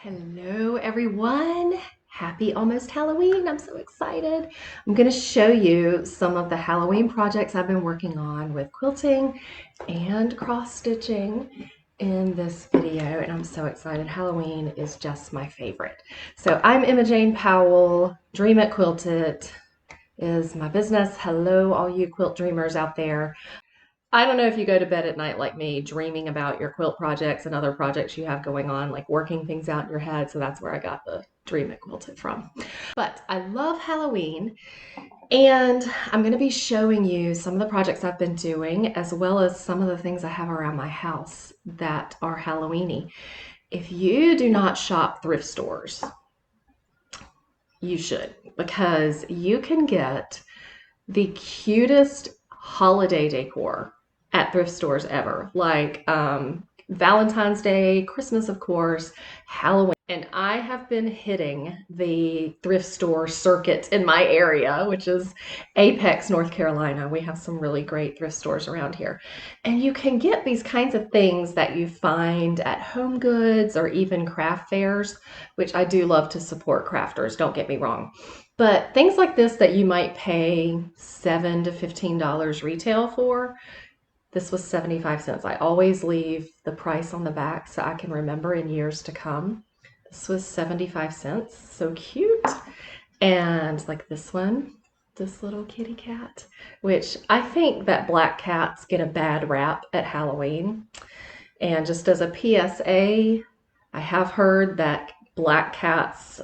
Hello everyone. Happy almost Halloween. I'm so excited. I'm going to show you some of the Halloween projects I've been working on with quilting and cross stitching in this video, and I'm so excited. Halloween is just my favorite. So I'm Emma Jane Powell. Dream It Quilt It is my business. Hello all you quilt dreamers out there. I don't know if you go to bed at night like me, dreaming about your quilt projects and other projects you have going on, like working things out in your head. So that's where I got the Dream It Quilted from. But I love Halloween, and I'm going to be showing you some of the projects I've been doing, as well as some of the things I have around my house that are Halloweeny. If you do not shop thrift stores, you should, because you can get the cutest holiday decor at thrift stores ever, like Valentine's Day, Christmas, of course, Halloween. And I have been hitting the thrift store circuit in my area, which is Apex, North Carolina. We have some really great thrift stores around here. And you can get these kinds of things that you find at Home Goods or even craft fairs, which I do love to support crafters, don't get me wrong. But things like this that you might pay $7 to $15 retail for, this was 75 cents. I always leave the price on the back so I can remember in years to come. This was 75 cents. So cute. And like this one, this little kitty cat, which I think that black cats get a bad rap at Halloween. And just as a PSA, I have heard that black cats,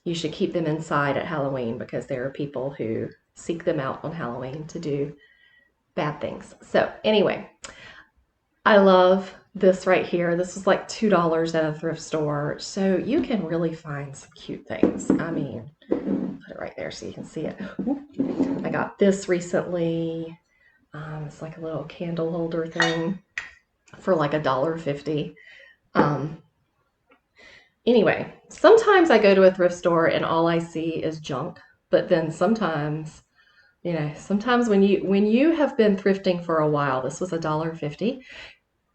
you should keep them inside at Halloween because there are people who seek them out on Halloween to do bad things. So anyway, I love this right here. This was like $2 at a thrift store. So you can really find some cute things. I mean, put it right there so you can see it. Ooh. I got this recently. It's like a little candle holder thing for like $1.50. Anyway, sometimes I go to a thrift store and all I see is junk, but then sometimes, sometimes when you have been thrifting for a while, this was $1.50,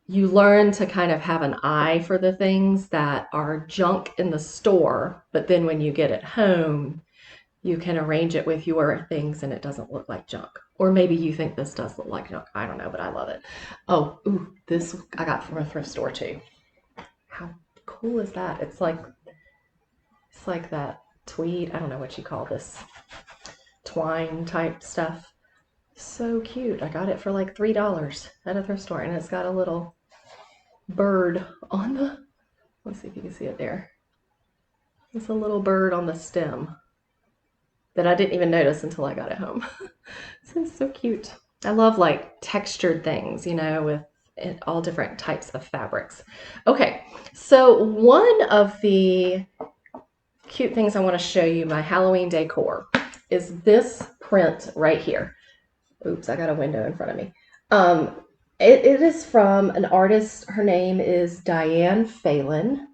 you learn to kind of have an eye for the things that are junk in the store, but then when you get it home, you can arrange it with your things and it doesn't look like junk. Or maybe you think this does look like junk. I don't know, but I love it. Oh, ooh, this I got from a thrift store too. How cool is that? It's like that tweed, I don't know what you call this, twine type stuff. So cute. I got it for like $3 at a thrift store, and it's got a little bird on the, let's see if you can see it there. It's a little bird on the stem that I didn't even notice until I got it home. This is so cute. I love like textured things, with all different types of fabrics. Okay, so one of the cute things I want to show you, my Halloween decor, is this print right here. Oops, I got a window in front of me. It is from an artist. Her name is Diane Phelan,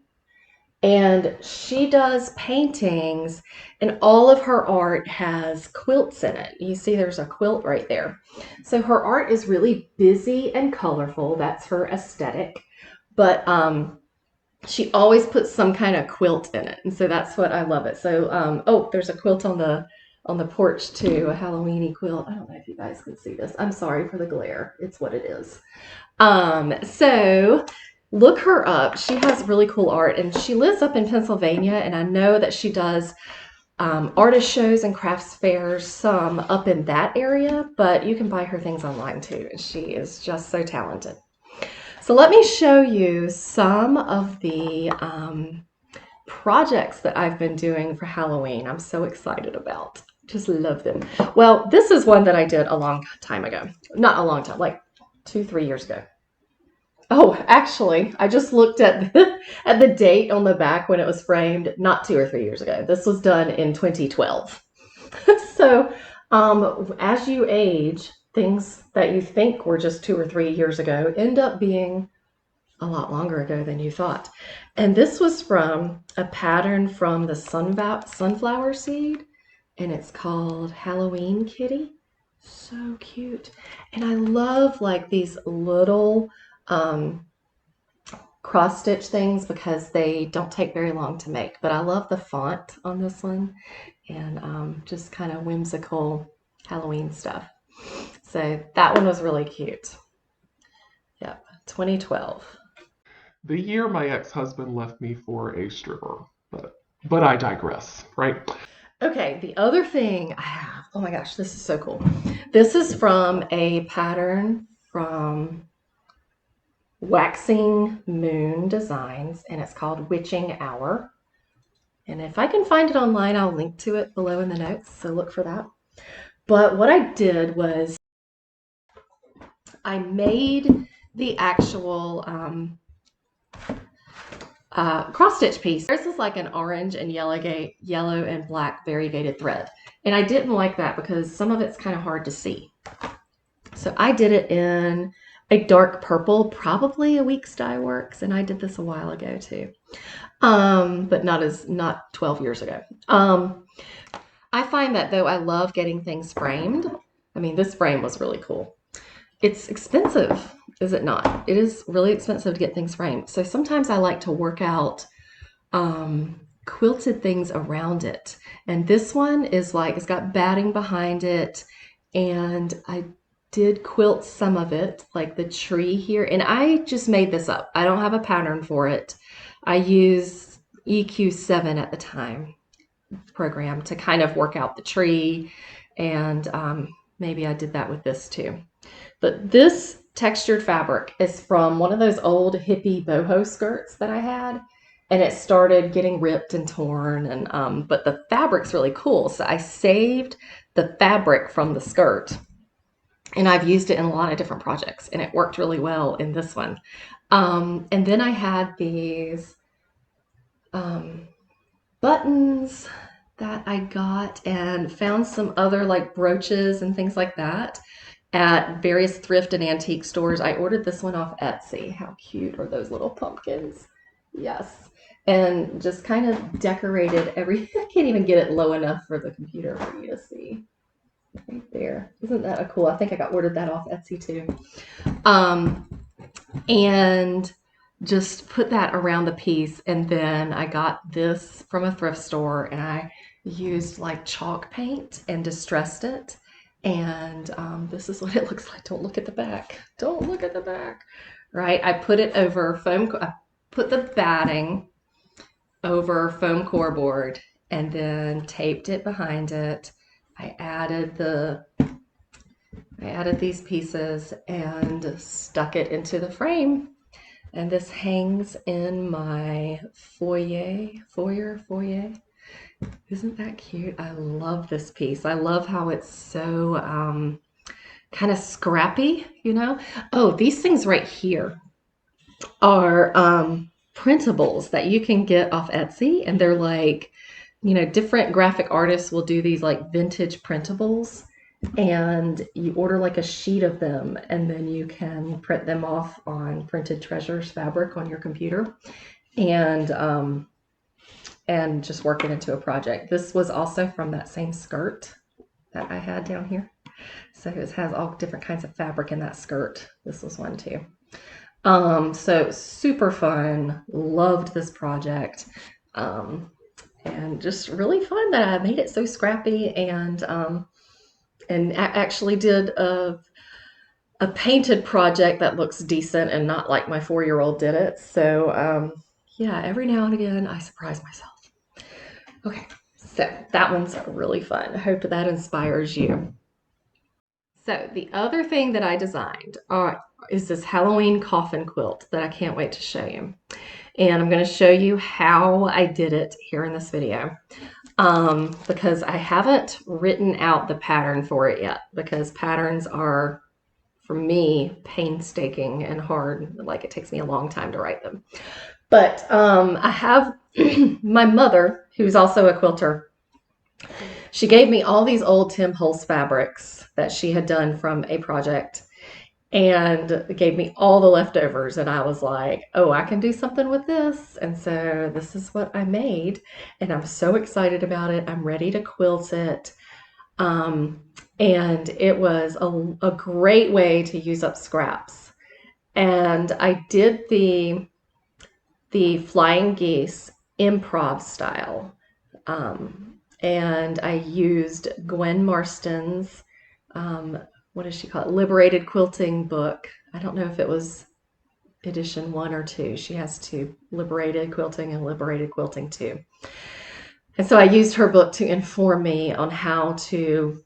and she does paintings, and all of her art has quilts in it. You see there's a quilt right there. So her art is really busy and colorful. That's her aesthetic. But she always puts some kind of quilt in it, and so that's what I love it. So oh, there's a quilt on the porch too, a Halloweeny quilt. I don't know if you guys can see this. I'm sorry for the glare. It's what it is. So look her up. She has really cool art, and she lives up in Pennsylvania, and I know that she does artist shows and crafts fairs, some up in that area, but you can buy her things online too. She is just so talented. So let me show you some of the projects that I've been doing for Halloween. I'm so excited about. Just love them. Well, this is one that I did a long time ago. Not a long time, like 2-3 years ago. Oh, actually, I just looked at at the date on the back when it was framed, not 2 or 3 years ago. This was done in 2012. So as you age, things that you think were just 2 or 3 years ago end up being a lot longer ago than you thought. And this was from a pattern from the sunflower seed, and it's called Halloween Kitty. So cute. And I love like these little cross stitch things because they don't take very long to make. But I love the font on this one, and just kind of whimsical Halloween stuff. So that one was really cute. Yep, 2012. The year my ex-husband left me for a stripper, but I digress, right? Okay, the other thing I have, oh my gosh, this is so cool. This is from a pattern from Waxing Moon Designs, and it's called Witching Hour. And if I can find it online, I'll link to it below in the notes, so look for that. But what I did was I made the actual cross stitch piece. This is like an orange and yellow and black variegated thread. And I didn't like that because some of it's kind of hard to see. So I did it in a dark purple, probably a Weeks Dye Works, and I did this a while ago too. But not 12 years ago. I find that though I love getting things framed. I mean, this frame was really cool. It's expensive, is it not? It is really expensive to get things framed. So sometimes I like to work out quilted things around it. And this one is like, it's got batting behind it. And I did quilt some of it, like the tree here. And I just made this up. I don't have a pattern for it. I used EQ7 at the time program to kind of work out the tree. And maybe I did that with this too. But this textured fabric is from one of those old hippie boho skirts that I had. And it started getting ripped and torn, and but the fabric's really cool. So I saved the fabric from the skirt, and I've used it in a lot of different projects, and it worked really well in this one. And then I had these buttons that I got and found some other like brooches and things like that at various thrift and antique stores. I ordered this one off Etsy. How cute are those little pumpkins? Yes. And just kind of decorated everything. I can't even get it low enough for the computer for you to see. Right there. Isn't that a cool? I think I got ordered that off Etsy too. And just put that around the piece. And then I got this from a thrift store, and I used like chalk paint and distressed it. And this is what it looks like. Don't look at the back. Don't look at the back. Right? I put it over foam. I put the batting over foam core board and then taped it behind it. I added these pieces and stuck it into the frame. And this hangs in my foyer. Isn't that cute? I love this piece. I love how it's so kind of scrappy, you know? Oh, these things right here are printables that you can get off Etsy, and they're like, you know, different graphic artists will do these like vintage printables, and you order like a sheet of them, and then you can print them off on printed treasures fabric on your computer, and just work it into a project. This was also from that same skirt that I had down here. So it has all different kinds of fabric in that skirt. This was one too. So super fun. Loved this project. And just really fun that I made it so scrappy, and actually did a painted project that looks decent and not like my 4-year-old did it. So yeah, every now and again I surprise myself. Okay, so that one's really fun. I hope that inspires you. So the other thing that I designed is this Halloween coffin quilt that I can't wait to show you. And I'm going to show you how I did it here in this video, because I haven't written out the pattern for it yet, because patterns are, for me, painstaking and hard. Like, it takes me a long time to write them. But I have my mother, who's also a quilter. She gave me all these old Tim Holtz fabrics that she had done from a project, and gave me all the leftovers. And I was like, oh, I can do something with this. And so this is what I made, and I'm so excited about it. I'm ready to quilt it. And it was a great way to use up scraps. And I did the the Flying Geese improv style. And I used Gwen Marston's, what does she call it? Liberated Quilting book. I don't know if it was edition 1 or 2. She has 2, Liberated Quilting and Liberated Quilting 2. And so I used her book to inform me on how to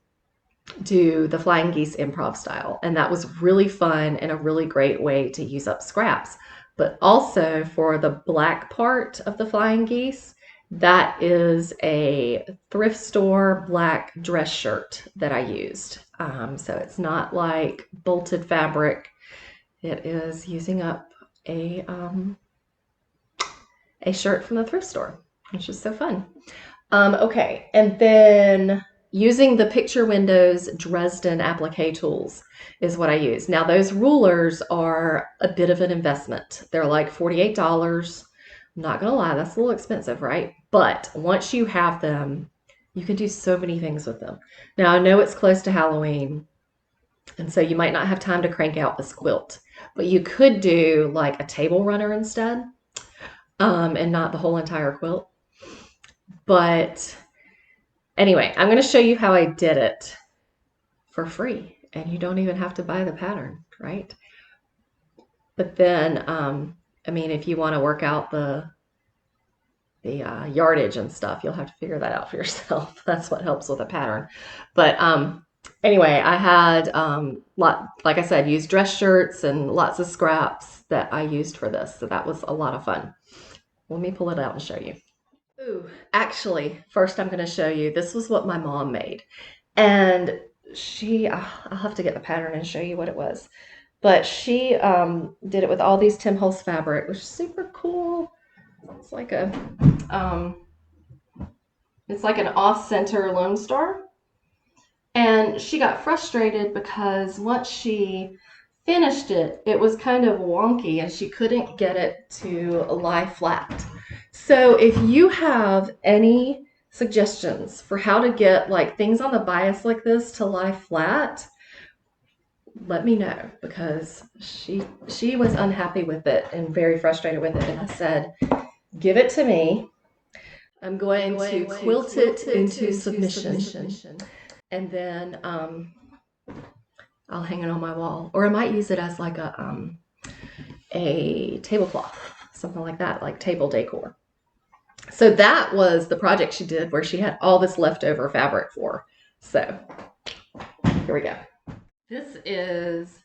do the Flying Geese improv style. And that was really fun and a really great way to use up scraps. But also for the black part of the Flying Geese, that is a thrift store black dress shirt that I used. So it's not like bolted fabric. It is using up a shirt from the thrift store, which is so fun. Okay, and then using the Picture Windows Dresden applique tools is what I use. Now those rulers are a bit of an investment. They're like $48. I'm not gonna lie, that's a little expensive, right? But once you have them, you can do so many things with them. Now I know it's close to Halloween, and so you might not have time to crank out this quilt, but you could do like a table runner instead, and not the whole entire quilt. But anyway, I'm going to show you how I did it for free, and you don't even have to buy the pattern, right? But then, I mean, if you want to work out the yardage and stuff, you'll have to figure that out for yourself. That's what helps with a pattern. But anyway, I had, like I said, used dress shirts and lots of scraps that I used for this. So that was a lot of fun. Let me pull it out and show you. Ooh, actually, first I'm going to show you, this was what my mom made. And I'll have to get the pattern and show you what it was. But she did it with all these Tim Holtz fabric, which is super cool. It's like it's like an off-center Lone Star. And she got frustrated because once she finished it, it was kind of wonky and she couldn't get it to lie flat. So if you have any suggestions for how to get like things on the bias like this to lie flat, let me know, because she was unhappy with it and very frustrated with it. And I said, give it to me. I'm going to quilt it into submission. And then I'll hang it on my wall, or I might use it as like a tablecloth, something like that, like table decor. So that was the project she did, where she had all this leftover fabric for. So here we go. This is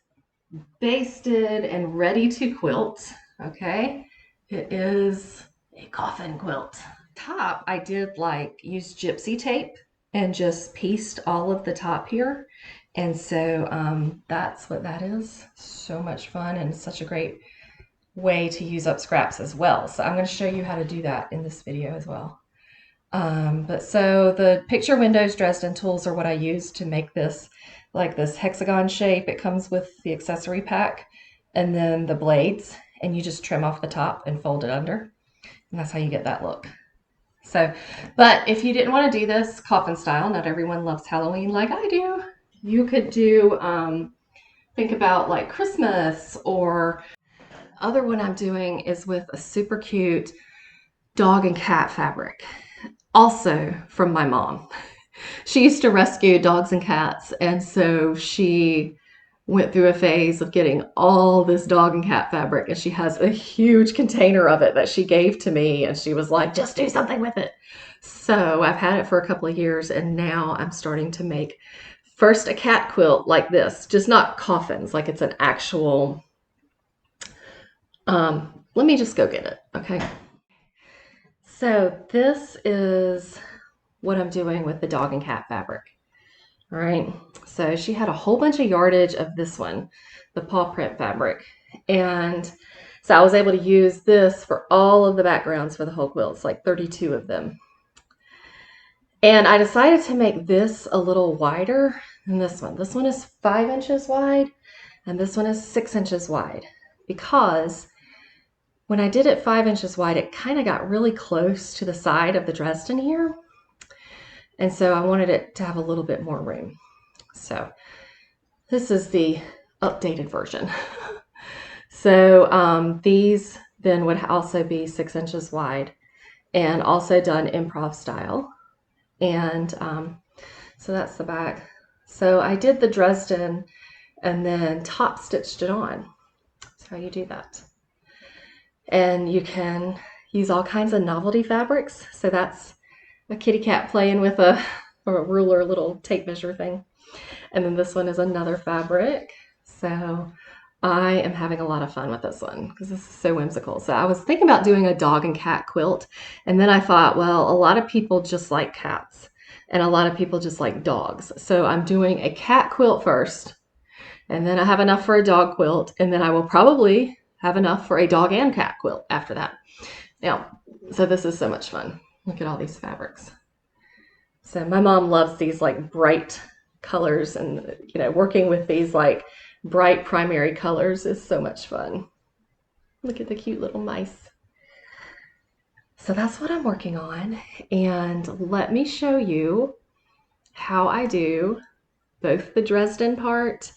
basted and ready to quilt. Okay, it is a coffin quilt. Top, I did like use Gypsy tape and just pieced all of the top here. And so that's what that is. So much fun and such a great way to use up scraps as well. So I'm going to show you how to do that in this video as well. But so the Picture Windows Dresden tools are what I use to make this, like this hexagon shape. It comes with the accessory pack and then the blades, and you just trim off the top and fold it under. And that's how you get that look. So, but if you didn't want to do this coffin style, not everyone loves Halloween like I do, you could do, think about like Christmas, or other one I'm doing is with a super cute dog and cat fabric, also from my mom. She used to rescue dogs and cats, and so she went through a phase of getting all this dog and cat fabric, and she has a huge container of it that she gave to me, and she was like, just do something with it. So I've had it for a couple of years, and now I'm starting to make first a cat quilt like this, just not coffins, like it's an actual, let me just go get it, okay? So this is what I'm doing with the dog and cat fabric. All right, so she had a whole bunch of yardage of this one, the paw print fabric. And so I was able to use this for all of the backgrounds for the whole quilt. It's like 32 of them. And I decided to make this a little wider than this one. This one is 5 inches wide, and this one is 6 inches wide, because when I did it 5 inches wide, it kind of got really close to the side of the Dresden here. And so I wanted it to have a little bit more room. So this is the updated version. So these then would also be 6 inches wide and also done improv style. And so that's the back. So I did the Dresden and then top stitched it on. That's how you do that. And you can use all kinds of novelty fabrics. So that's a kitty cat playing with a ruler, little tape measure thing. And then this one is another fabric. So I am having a lot of fun with this one because this is so whimsical. So I was thinking about doing a dog and cat quilt. And then I thought, well, a lot of people just like cats and a lot of people just like dogs. So I'm doing a cat quilt first, and then I have enough for a dog quilt. And then I will probably have enough for a dog and cat quilt after that. Now, so this is so much fun. Look at all these fabrics. So my mom loves these like bright colors, and working with these like bright primary colors is so much fun. Look at the cute little mice. So that's what I'm working on, and let me show you how I do both the Dresden part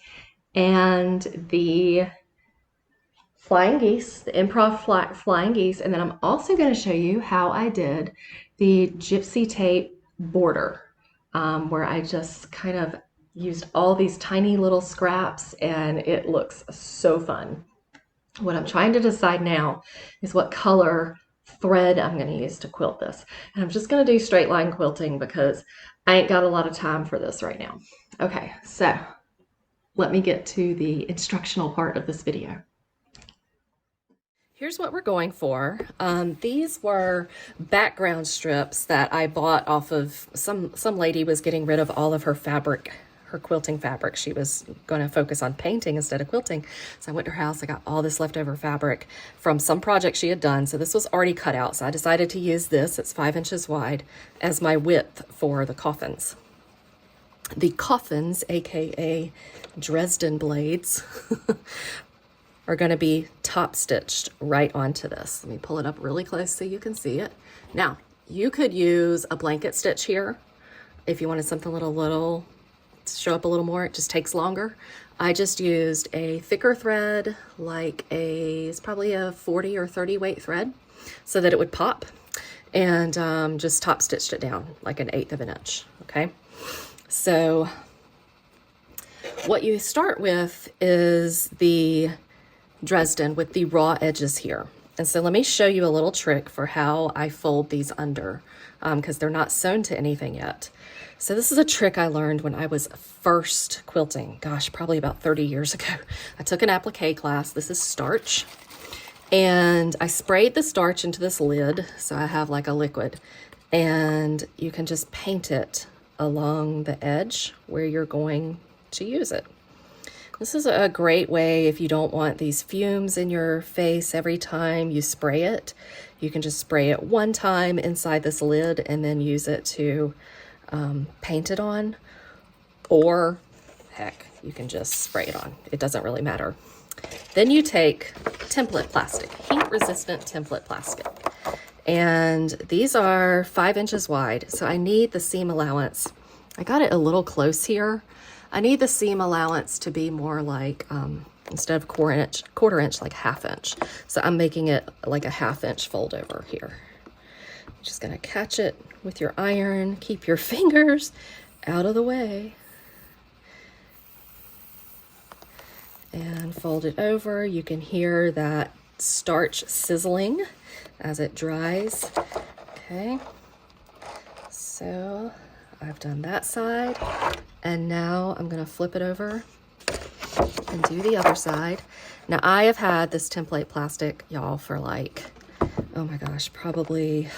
and the flying geese, the improv flying geese, and then I'm also going to show you how I did the Gypsy Tape border, where I just kind of used all these tiny little scraps, and it looks so fun. What I'm trying to decide now is what color thread I'm going to use to quilt this. And I'm just going to do straight line quilting because I ain't got a lot of time for this right now. Okay, so let me get to the instructional part of this video. Here's what we're going for. These were background strips that I bought off of some lady was getting rid of all of her fabric, her quilting fabric. She was going to focus on painting instead of quilting. So I went to her house. I got all this leftover fabric from some project she had done. So this was already cut out. So I decided to use this. It's 5 inches wide as my width for the coffins. The coffins, aka Dresden blades, are going to be top stitched right onto this. Let me pull it up really close so you can see it. Now, you could use a blanket stitch here if you wanted something a little to show up a little more. It just takes longer. I just used a thicker thread, like it's probably a 40 or 30 weight thread, so that it would pop, and just top stitched it down like 1/8 of an inch. Okay, so what you start with is the Dresden with the raw edges here. And so let me show you a little trick for how I fold these under, because they're not sewn to anything yet. So this is a trick I learned when I was first quilting, gosh, probably about 30 years ago. I took an applique class. This is starch. And I sprayed the starch into this lid, so I have like a liquid. And you can just paint it along the edge where you're going to use it. This is a great way if you don't want these fumes in your face every time you spray it. You can just spray it one time inside this lid and then use it to paint it on. Or, heck, you can just spray it on. It doesn't really matter. Then you take template plastic, heat-resistant template plastic. And these are 5 inches wide, so I need the seam allowance. I got it a little close here. I need the seam allowance to be more like, instead of quarter inch, like 1/2 inch. So I'm making it like a 1/2 inch fold over here. You're just gonna catch it with your iron, keep your fingers out of the way. And fold it over. You can hear that starch sizzling as it dries. Okay, so I've done that side, and now I'm gonna flip it over and do the other side. Now I have had this template plastic, y'all, for like, oh my gosh, probably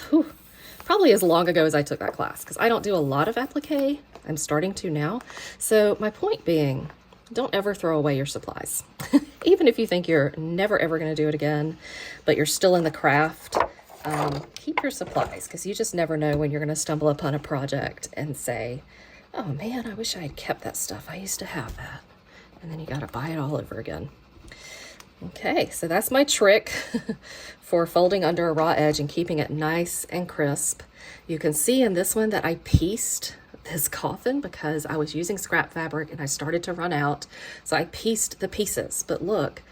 as long ago as I took that class, because I don't do a lot of applique. I'm starting to now. So my point being, don't ever throw away your supplies. Even if you think you're never ever gonna do it again, but you're still in the craft, keep your supplies, because you just never know when you're going to stumble upon a project and say, oh man, I wish I had kept that stuff. I used to have that. And then you got to buy it all over again. Okay, so that's my trick for folding under a raw edge and keeping it nice and crisp. You can see in this one that I pieced this coffin because I was using scrap fabric and I started to run out. So I pieced the pieces. But look,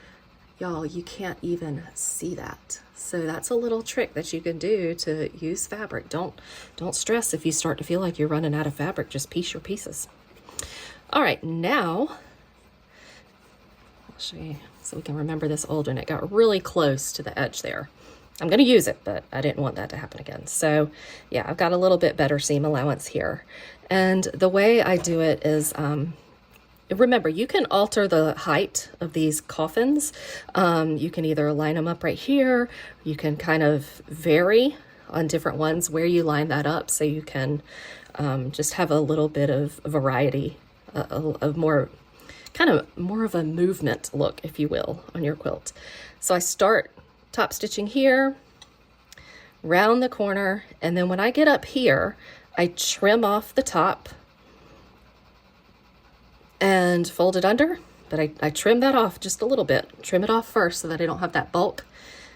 Y'all, you can't even see that. So that's a little trick that you can do to use fabric. Don't stress if you start to feel like you're running out of fabric. Just piece your pieces. All right, now I'll show you so we can remember this old one. It got really close to the edge there. I'm going to use it, but I didn't want that to happen again. So yeah, I've got a little bit better seam allowance here. And the way I do it is, remember, you can alter the height of these coffins. You can either line them up right here. You can kind of vary on different ones where you line that up, so you can just have a little bit of variety, of more of a movement look, if you will, on your quilt. So I start top stitching here, round the corner, and then when I get up here, I trim off the top and fold it under, but I trim that off just a little bit. Trim it off first so that I don't have that bulk.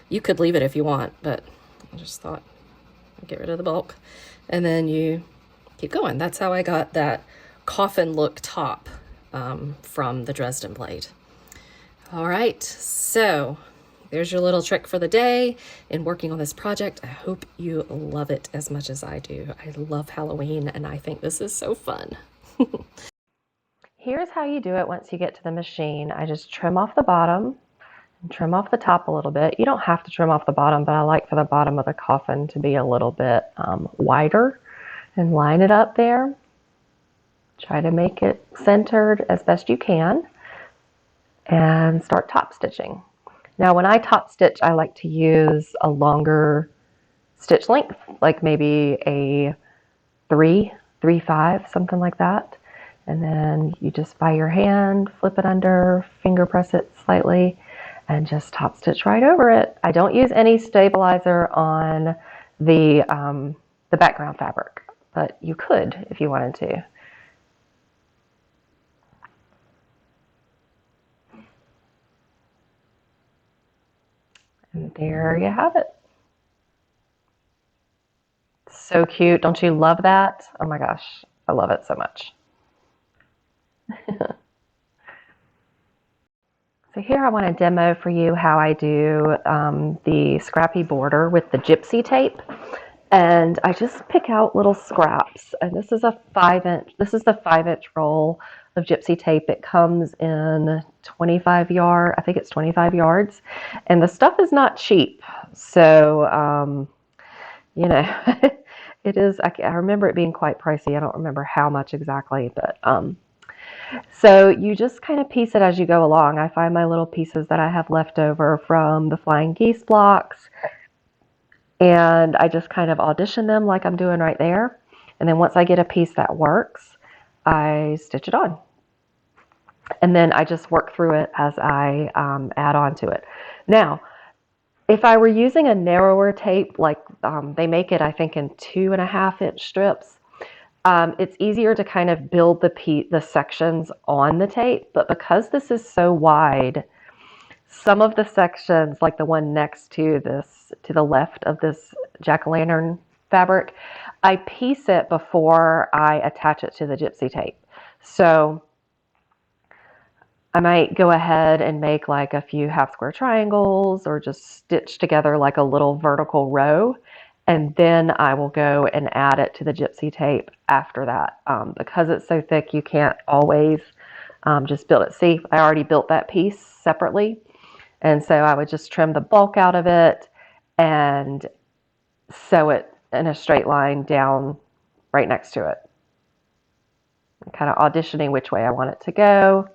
You could leave it if you want, but I just thought I'd get rid of the bulk. And then you keep going. That's how I got that coffin look top from the Dresden blade. All right, so there's your little trick for the day in working on this project. I hope you love it as much as I do. I love Halloween, and I think this is so fun. Here's how you do it once you get to the machine. I just trim off the bottom and trim off the top a little bit. You don't have to trim off the bottom, but I like for the bottom of the coffin to be a little bit wider, and line it up there. Try to make it centered as best you can, and start top stitching. Now when I top stitch, I like to use a longer stitch length, like maybe a 3-5, something like that. And then you just by your hand, flip it under, finger press it slightly, and just top stitch right over it. I don't use any stabilizer on the background fabric, but you could if you wanted to. And there you have it. So cute. Don't you love that? Oh my gosh, I love it so much. So here I want to demo for you how I do the scrappy border with the Gypsy tape. And I just pick out little scraps. And this is a 5-inch, this is the 5-inch roll of Gypsy tape. It comes in 25 yard, I think it's 25 yards. And the stuff is not cheap. So, you know, it is, I remember it being quite pricey. I don't remember how much exactly, but so you just kind of piece it as you go along. I find my little pieces that I have left over from the flying geese blocks, and I just kind of audition them like I'm doing right there. And then once I get a piece that works, I stitch it on. And then I just work through it as I add on to it. Now, if I were using a narrower tape, like they make it, I think, in 2.5-inch strips, it's easier to kind of build the sections on the tape. But because this is so wide, some of the sections, like the one next to this, to the left of this jack-o'-lantern fabric, I piece it before I attach it to the Gypsy tape. So I might go ahead and make like a few half square triangles, or just stitch together like a little vertical row. And then I will go and add it to the Gypsy tape after that. Because it's so thick, you can't always just build it. See, I already built that piece separately. And so I would just trim the bulk out of it and sew it in a straight line down right next to it. I'm kind of auditioning which way I want it to go.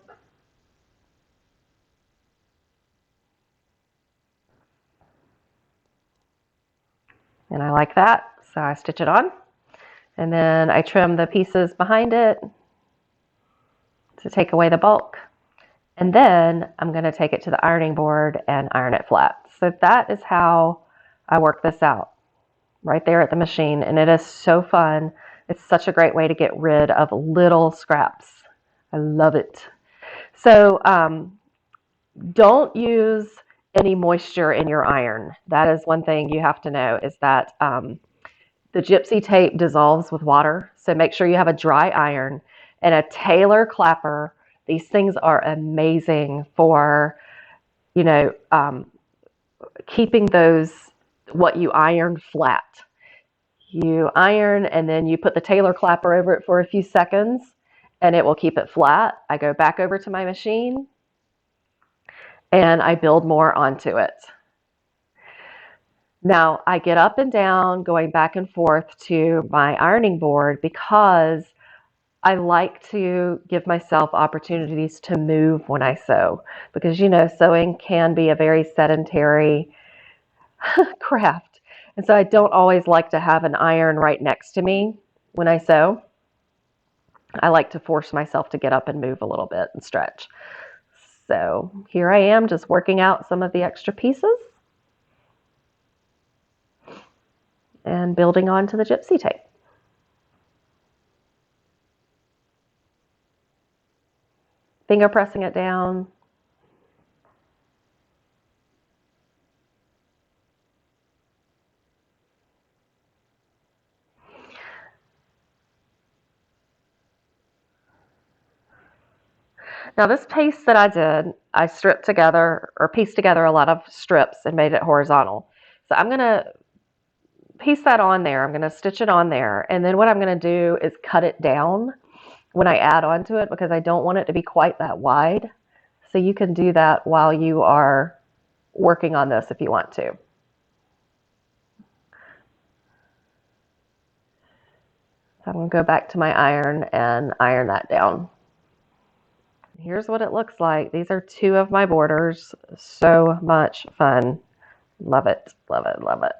And I like that, so I stitch it on. And then I trim the pieces behind it to take away the bulk. And then I'm going to take it to the ironing board and iron it flat. So that is how I work this out, right there at the machine. And it is so fun. It's such a great way to get rid of little scraps. I love it. So don't use any moisture in your iron. That is one thing you have to know, is that the Gypsy tape dissolves with water. So make sure you have a dry iron and a Taylor clapper. These things are amazing for you know, keeping those, what you iron flat. You iron and then you put the tailor clapper over it for a few seconds and it will keep it flat. I go back over to my machine and I build more onto it. Now I get up and down going back and forth to my ironing board because I like to give myself opportunities to move when I sew because sewing can be a very sedentary craft. And so I don't always like to have an iron right next to me when I sew. I like to force myself to get up and move a little bit and stretch. So here I am just working out some of the extra pieces and building onto the Gypsy tape. Finger pressing it down. Now this piece that I did, I stripped together or pieced together a lot of strips and made it horizontal. So I'm going to piece that on there. I'm going to stitch it on there. And then what I'm going to do is cut it down when I add onto it because I don't want it to be quite that wide. So you can do that while you are working on this if you want to. So I'm going to go back to my iron and iron that down. Here's what it looks like. These are two of my borders. So much fun. Love it, love it, love it.